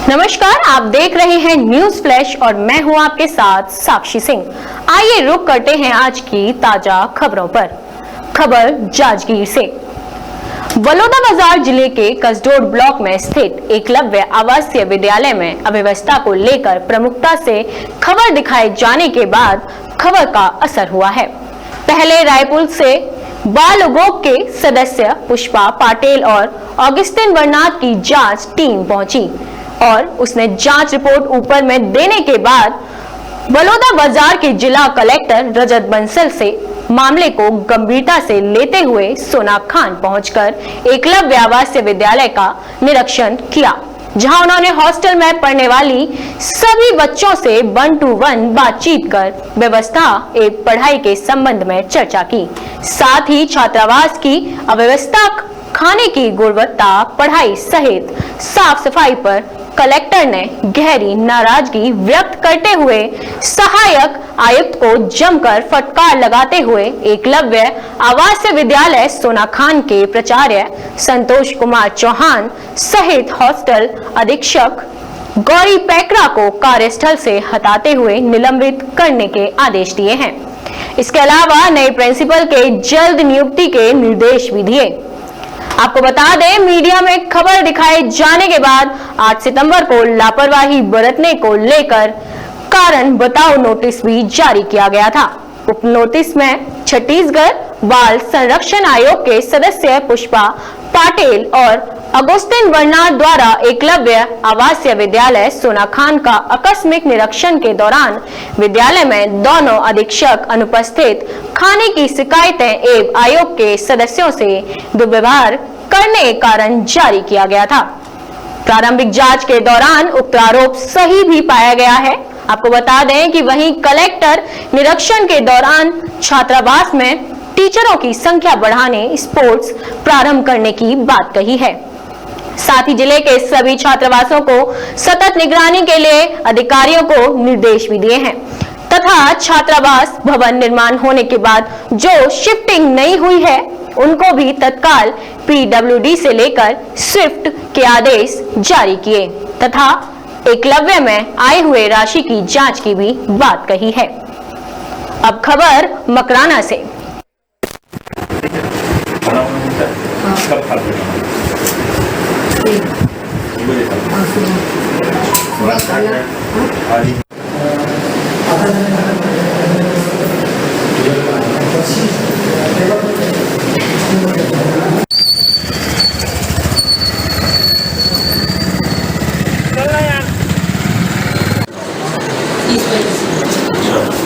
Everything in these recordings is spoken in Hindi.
नमस्कार, आप देख रहे हैं न्यूज फ्लैश और मैं हूं आपके साथ साक्षी सिंह। आइए रुक करते हैं आज की ताजा खबरों पर। खबर जांजगीर से। बलौदाबाजार जिले के कसडोड ब्लॉक में स्थित एकलव्य आवासीय विद्यालय में अव्यवस्था को लेकर प्रमुखता से खबर दिखाए जाने के बाद खबर का असर हुआ है। पहले रायपुर से बाल उद्योग के सदस्य पुष्पा पाटिल और ऑगस्टिन वर्नाद की जांच टीम पहुंची और उसने जांच रिपोर्ट ऊपर में देने के बाद बलौदाबाजार के जिला कलेक्टर रजत बंसल से मामले को गंभीरता से लेते हुए सोनाखान खान पहुंचकर एकलव्य आवासीय विद्यालय का निरीक्षण किया, जहां उन्होंने हॉस्टल में पढ़ने वाली सभी बच्चों से 1 to 1 बातचीत कर व्यवस्था एवं पढ़ाई के संबंध में चर्चा की। साथ ही छात्रावास की अव्यवस्था, खाने की गुणवत्ता, पढ़ाई सहित साफ सफाई पर कलेक्टर ने गहरी नाराजगी व्यक्त करते हुए सहायक आयुक्त को जमकर फटकार लगाते हुए एकलव्य आवासीय विद्यालय सोनाखान के प्राचार्य संतोष कुमार चौहान सहित हॉस्टल अधीक्षक गौरी पैकरा को कार्यस्थल से हटाते हुए निलंबित करने के आदेश दिए हैं। इसके अलावा नए प्रिंसिपल के जल्द नियुक्ति के निर्देश भी दिए। आपको बता दें, मीडिया में खबर दिखाए जाने के बाद 8 सितंबर को लापरवाही बरतने को लेकर कारण बताओ नोटिस भी जारी किया गया था। उप नोटिस में छत्तीसगढ़ बाल संरक्षण आयोग के सदस्य पुष्पा पाटिल और ऑगस्टिन वर्नाद द्वारा एकलव्य आवासीय विद्यालय सोनाखान का आकस्मिक निरीक्षण के दौरान विद्यालय में दोनों अधीक्षक अनुपस्थित, खाने की शिकायतें एवं आयोग के सदस्यों से दुर्व्यवहार करने के कारण जारी किया गया था। प्रारंभिक जांच के दौरान उक्त आरोप सही भी पाया गया है। आपको बता दें कि वहीं कलेक्टर निरीक्षण के दौरान छात्रावास में टीचरों की संख्या बढ़ाने, स्पोर्ट्स प्रारंभ करने की बात कही है। साथ ही जिले के सभी छात्रावासों को सतत निगरानी के लिए अधिकारियों को निर्देश भी दिए हैं तथा छात्रावास भवन निर्माण होने के बाद जो शिफ्टिंग नहीं हुई है उनको भी तत्काल PWD से लेकर स्विफ्ट के आदेश जारी किए तथा एकलव्य में आए हुए राशि की जांच की भी बात कही है। अब खबर मकराना से।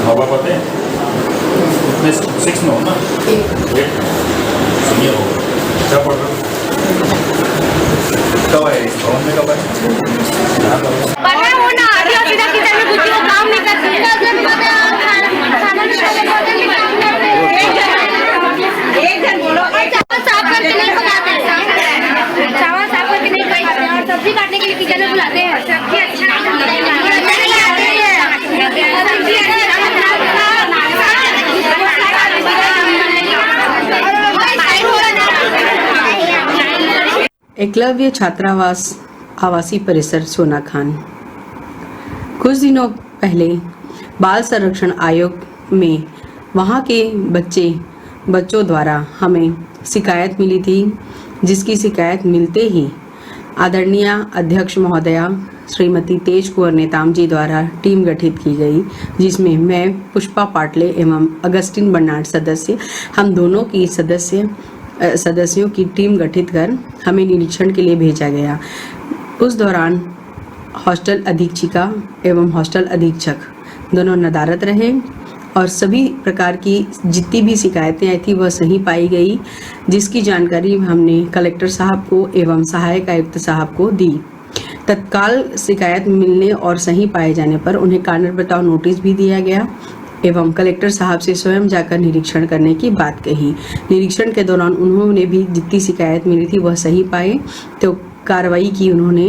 हवा पते इसमें 6 में हो ना, 8 सुनिए होगा क्या पढ़ रहा कब है इस भवन में, कब है पढ़ा हो ना आधी और सीधा किचन में बुद्धि को काम नहीं करती है। एक जन बोलो, चावल साफ करके नहीं पकाते हैं, चावल साफ करके नहीं पकाते हैं और सब्जी काटने के लिए किचन में बुलाते हैं। सब्जी अच्छा एकलव्य छात्रावास आवासीय परिसर सोनाखान। कुछ दिनों पहले बाल संरक्षण आयोग में वहाँ के बच्चों द्वारा हमें शिकायत मिली थी, जिसकी शिकायत मिलते ही आदरणीय अध्यक्ष महोदया श्रीमती तेज कुंवर नेताम जी द्वारा टीम गठित की गई, जिसमें मैं, पुष्पा पाटले एवं ऑगस्टिन वर्नाड सदस्य, हम दोनों की सदस्यों की टीम गठित कर हमें निरीक्षण के लिए भेजा गया। उस दौरान हॉस्टल अधीक्षिका एवं हॉस्टल अधीक्षक दोनों नदारत रहे और सभी प्रकार की जितनी भी शिकायतें आई थी वह सही पाई गई, जिसकी जानकारी हमने कलेक्टर साहब को एवं सहायक आयुक्त साहब को दी। तत्काल शिकायत मिलने और सही पाए जाने पर उन्हें कारण बताओ नोटिस भी दिया गया एवं कलेक्टर साहब से स्वयं जाकर निरीक्षण करने की बात कही। निरीक्षण के दौरान उन्होंने भी जितनी शिकायत मिली थी वह सही पाए तो कार्रवाई की। उन्होंने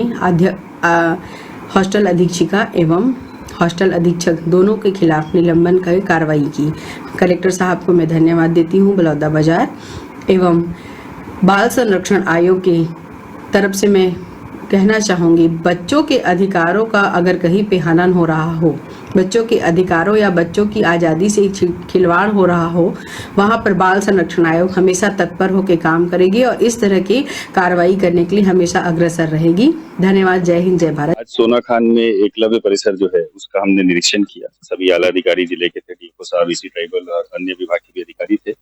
हॉस्टल अधीक्षिका एवं हॉस्टल अधीक्षक दोनों के खिलाफ निलंबन कर कार्रवाई की। कलेक्टर साहब को मैं धन्यवाद देती हूँ। बलौदाबाजार एवं बाल संरक्षण आयोग के तरफ से मैं कहना चाहूँगी, बच्चों के अधिकारों का अगर कहीं पे हनन हो रहा हो, बच्चों के अधिकारों या बच्चों की आज़ादी से खिलवाड़ हो रहा हो, वहाँ पर बाल संरक्षण आयोग हमेशा तत्पर होकर काम करेगी और इस तरह की कार्रवाई करने के लिए हमेशा अग्रसर रहेगी। धन्यवाद। जय हिंद, जय भारत। आज सोनाखान में एकलव्य परिसर जो है उसका हमने निरीक्षण किया। सभी आला अधिकारी जिले के थे, डीएफओ साहब, ईसी ट्राइबल और अन्य विभाग के भी अधिकारी थे।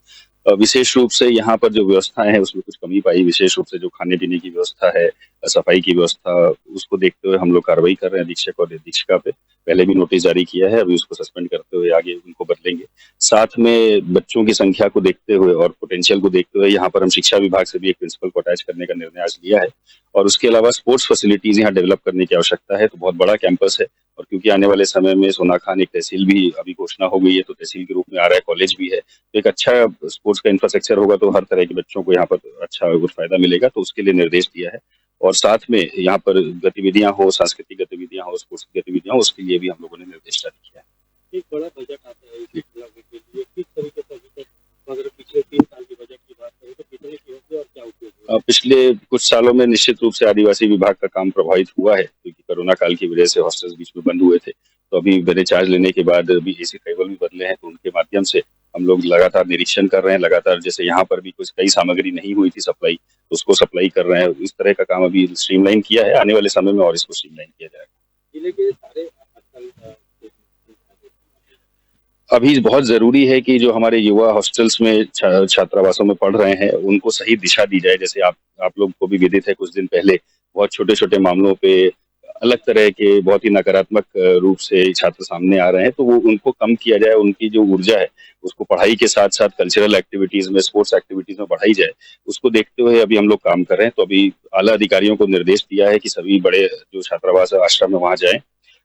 विशेष रूप से यहाँ पर जो व्यवस्थाएं हैं उसमें कुछ कमी पाई। विशेष रूप से जो खाने पीने की व्यवस्था है, सफाई की व्यवस्था, उसको देखते हुए हम लोग कार्रवाई कर रहे हैं अधीक्षक और अधीक्षिका पे। पहले भी नोटिस जारी किया है, अभी उसको सस्पेंड करते हुए आगे उनको बदलेंगे। साथ में बच्चों की संख्या को देखते हुए और पोटेंशियल को देखते हुए यहाँ पर हम शिक्षा विभाग से भी एक प्रिंसिपल को अटैच करने का निर्णय आज लिया है। और उसके अलावा स्पोर्ट्स फैसिलिटीज यहाँ डेवलप करने की आवश्यकता है। तो बहुत बड़ा कैंपस है और क्योंकि आने वाले समय में सोनाखान एक तहसील भी अभी घोषणा हो गई है, तो तहसील के रूप में आ रहा है, कॉलेज भी है, तो एक अच्छा स्पोर्ट्स का इंफ्रास्ट्रक्चर होगा तो हर तरह के बच्चों को यहाँ पर अच्छा फायदा मिलेगा। तो उसके लिए निर्देश दिया है और साथ में यहाँ पर गतिविधियां हो, सांस्कृतिक गतिविधियां हो, स्पोर्ट्स की गतिविधियां हो, उसके लिए भी हम लोगों ने निर्देश जारी किया है। एक बड़ा बजट आता है इस इलाके के लिए, किस तरीके से अभी तक अगर पिछले 3 साल के बजट की बात करें तो कितने की होगी और क्या उपयोग होगा? पिछले कुछ सालों में निश्चित रूप से आदिवासी विभाग का काम प्रभावित हुआ है, क्योंकि कोरोना काल की वजह से हॉस्टल्स बीच में बंद हुए थे। तो अभी मेरे चार्ज लेने के बाद अभी एसी ट्राइबल भी बदले हैं, तो उनके माध्यम से हम लोग लगातार निरीक्षण कर रहे हैं। लगातार जैसे यहाँ पर भी कुछ कई सामग्री नहीं हुई थी सप्लाई, उसको सप्लाई कर रहे हैं। इस तरह का काम अभी स्ट्रीमलाइन किया है, आने वाले समय में और इसको स्ट्रीमलाइन किया जाएगा। जिले के सारे अभी बहुत जरूरी है कि जो हमारे युवा हॉस्टल्स में छात्रावासों में पढ़ रहे हैं उनको सही दिशा दी जाए। जैसे आप लोग को भी विदित है, कुछ दिन पहले बहुत छोटे छोटे मामलों पे अलग तरह के बहुत ही नकारात्मक रूप से छात्र सामने आ रहे हैं, तो वो उनको कम किया जाए। उनकी जो ऊर्जा है उसको पढ़ाई के साथ साथ कल्चरल एक्टिविटीज में, स्पोर्ट्स एक्टिविटीज में बढ़ाई जाए। उसको देखते हुए अभी हम लोग काम कर रहे हैं। तो अभी आला अधिकारियों को निर्देश दिया है कि सभी बड़े जो छात्रावास आश्रम है वहां जाएं।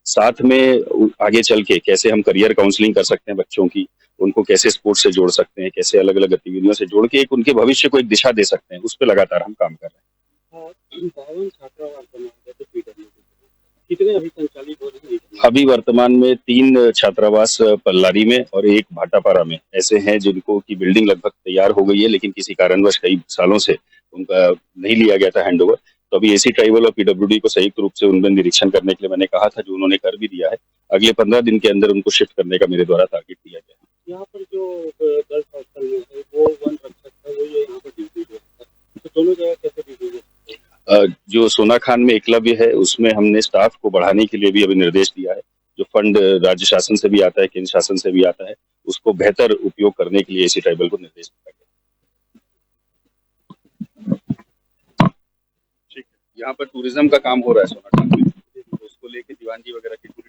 साथ में आगे चल के कैसे हम करियर काउंसलिंग कर सकते हैं बच्चों की, उनको कैसे स्पोर्ट्स से जोड़ सकते हैं, कैसे अलग अलग गतिविधियों से जोड़ के एक उनके भविष्य को एक दिशा दे सकते हैं, उस पर लगातार हम काम कर रहे हैं। 52 छात्रावास बनाए गए थे पीडब्ल्यूडी, कितने अभी संचालित हो रहे हैं? अभी वर्तमान में 3 छात्रावास पल्लारी में और 1 भाटापारा में ऐसे हैं जिनको की बिल्डिंग लगभग तैयार हो गई है, लेकिन किसी कारणवश कई सालों से उनका नहीं लिया गया था हैंडओवर। तो अभी एसी ट्राइबल और पीडब्ल्यूडी को संयुक्त रूप से उनमें निरीक्षण करने के लिए मैंने कहा था, जो उन्होंने कर भी दिया है। अगले 15 दिन के अंदर उनको शिफ्ट करने का मेरे द्वारा टारगेट दिया गया है। यहाँ पर जो गर्ल्स हॉस्टल में है वो वन रक्षक है, वो ये यहाँ पर ड्यूटी देता है, तो दोनों जगह कैसे ड्यूटी देता है? जो सोनाखान में एकलव्य है उसमें हमने स्टाफ को बढ़ाने के लिए भी अभी निर्देश दिया है। जो फंड राज्य शासन से भी आता है, केंद्र शासन से भी आता है, उसको बेहतर उपयोग करने के लिए एसी ट्राइबल को निर्देश दिया गया। ठीक है, यहाँ पर टूरिज्म का काम हो रहा है सोनाखान में, उसको लेके दीवान जी वगैरह के